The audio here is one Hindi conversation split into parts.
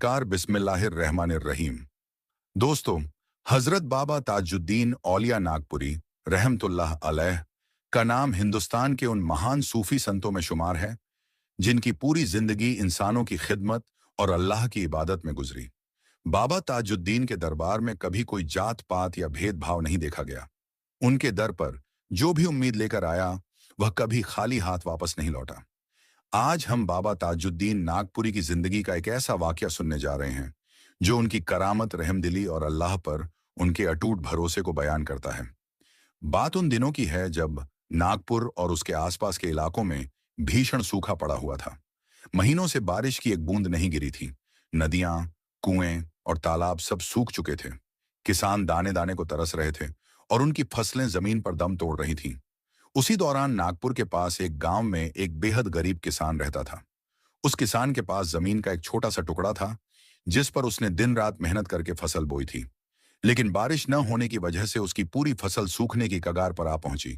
नमस्कार, बिस्मिल्लाहिर्रहमानिर्रहीम। दोस्तों, हजरत बाबा ताजुद्दीन औलिया नागपुरी रहमतुल्लाह अलैह का नाम हिंदुस्तान के उन महान सूफी संतों में शुमार है जिनकी पूरी जिंदगी इंसानों की खिदमत और अल्लाह की इबादत में गुजरी। बाबा ताजुद्दीन के दरबार में कभी कोई जात पात या भेदभाव नहीं देखा गया। उनके दर पर जो भी उम्मीद लेकर आया, वह कभी खाली हाथ वापस नहीं लौटा। आज हम बाबा ताजुद्दीन नागपुरी की जिंदगी का एक ऐसा वाकया सुनने जा रहे हैं जो उनकी करामत, रहमदिली और अल्लाह पर उनके अटूट भरोसे को बयान करता है। बात उन दिनों की है जब नागपुर और उसके आसपास के इलाकों में भीषण सूखा पड़ा हुआ था। महीनों से बारिश की एक बूंद नहीं गिरी थी। नदियां, कुएं और तालाब सब सूख चुके थे। किसान दाने दाने को तरस रहे थे और उनकी फसलें जमीन पर दम तोड़ रही थीं। उसी दौरान नागपुर के पास एक गांव में एक बेहद गरीब किसान रहता था। उस किसान के पास जमीन का एक छोटा सा टुकड़ा था जिस पर उसने दिन रात मेहनत करके फसल बोई थी। लेकिन बारिश न होने की वजह से उसकी पूरी फसल सूखने की कगार पर आ पहुंची।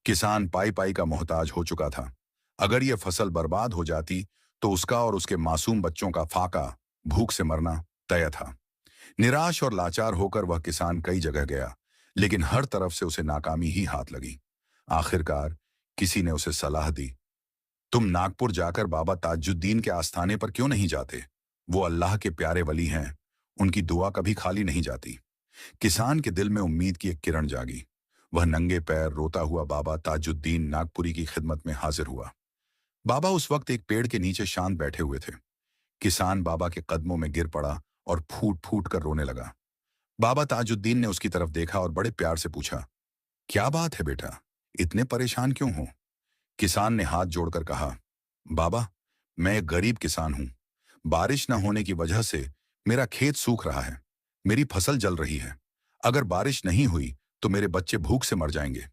किसान पाई पाई का मोहताज हो चुका था। अगर यह फसल बर्बाद हो जाती तो उसका और उसके मासूम बच्चों का फाका, भूख से मरना तय था। निराश और लाचार होकर वह किसान कई जगह गया, लेकिन हर तरफ से उसे नाकामी ही हाथ लगी। आखिरकार किसी ने उसे सलाह दी, तुम नागपुर जाकर बाबा ताजुद्दीन के आस्थाने पर क्यों नहीं जाते? वो अल्लाह के प्यारे वली हैं, उनकी दुआ कभी खाली नहीं जाती। किसान के दिल में उम्मीद की एक किरण जागी। वह नंगे पैर रोता हुआ बाबा ताजुद्दीन नागपुरी की खिदमत में हाजिर हुआ। बाबा उस वक्त एक पेड़ के नीचे शांत बैठे हुए थे। किसान बाबा के कदमों में गिर पड़ा और फूट फूट कर रोने लगा। बाबा ताजुद्दीन ने उसकी तरफ देखा और बड़े प्यार से पूछा, क्या बात है बेटा, इतने परेशान क्यों हो? किसान ने हाथ जोड़कर कहा, बाबा, मैं एक गरीब किसान हूं। बारिश न होने की वजह से मेरा खेत सूख रहा है। मेरी फसल जल रही है। अगर बारिश नहीं हुई तो मेरे बच्चे भूख से मर जाएंगे।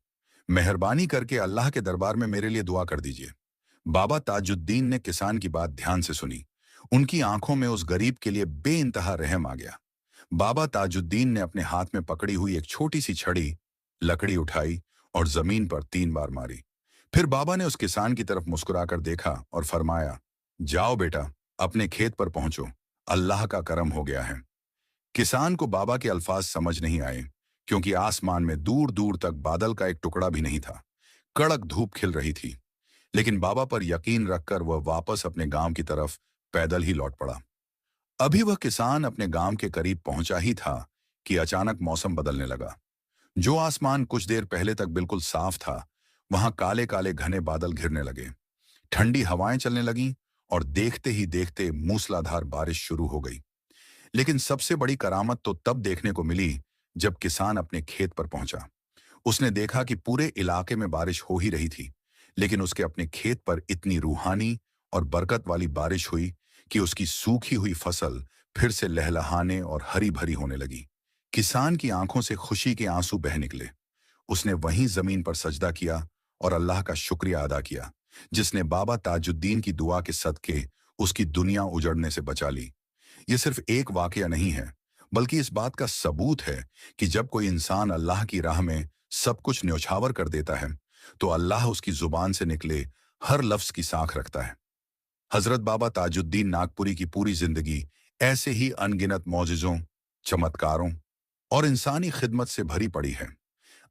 मेहरबानी करके अल्लाह के दरबार में मेरे लिए दुआ कर दीजिए। बाबा ताजुद्दीन ने किसान की बात ध्यान से सुनी। उनकी आंखों में उस गरीब के लिए बेइंतहा रहम आ गया। बाबा ताजुद्दीन ने अपने हाथ में पकड़ी हुई एक छोटी सी छड़ी, लकड़ी उठाई और जमीन पर 3 बार मारी। फिर बाबा ने उस किसान की तरफ मुस्कुराकर देखा और फरमाया, जाओ बेटा, अपने खेत पर पहुंचो, अल्लाह का करम हो गया है। किसान को बाबा के अल्फाज समझ नहीं आए, क्योंकि आसमान में दूर दूर तक बादल का एक टुकड़ा भी नहीं था। कड़क धूप खिल रही थी, लेकिन बाबा पर यकीन रखकर वह वापस अपने गांव की तरफ पैदल ही लौट पड़ा। अभी वह किसान अपने गांव के करीब पहुंचा ही था कि अचानक मौसम बदलने लगा। जो आसमान कुछ देर पहले तक बिल्कुल साफ था, वहां काले काले घने बादल घिरने लगे। ठंडी हवाएं चलने लगीं और देखते ही देखते मूसलाधार बारिश शुरू हो गई। लेकिन सबसे बड़ी करामत तो तब देखने को मिली जब किसान अपने खेत पर पहुंचा। उसने देखा कि पूरे इलाके में बारिश हो ही रही थी, लेकिन उसके अपने खेत पर इतनी रूहानी और बरकत वाली बारिश हुई कि उसकी सूखी हुई फसल फिर से लहलहाने और हरी भरी होने लगी। किसान की आंखों से खुशी के आंसू बह निकले। उसने वहीं जमीन पर सजदा किया और अल्लाह का शुक्रिया अदा किया, जिसने बाबा ताजुद्दीन की दुआ के सदके उसकी दुनिया उजड़ने से बचा ली। ये सिर्फ एक वाकया नहीं है, बल्कि इस बात का सबूत है कि जब कोई इंसान अल्लाह की राह में सब कुछ न्यौछावर कर देता है, तो अल्लाह उसकी जुबान से निकले हर लफ्ज की साख रखता है। हजरत बाबा ताजुद्दीन नागपुरी की पूरी जिंदगी ऐसे ही अनगिनत मौजिज़ों, चमत्कारों और इंसानी खिदमत से भरी पड़ी है।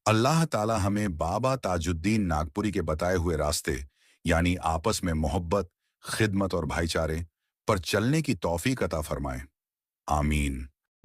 अल्लाह ताला हमें बाबा ताजुद्दीन नागपुरी के बताए हुए रास्ते, यानी आपस में मोहब्बत, खिदमत और भाईचारे पर चलने की तौफीक अता फरमाए। आमीन।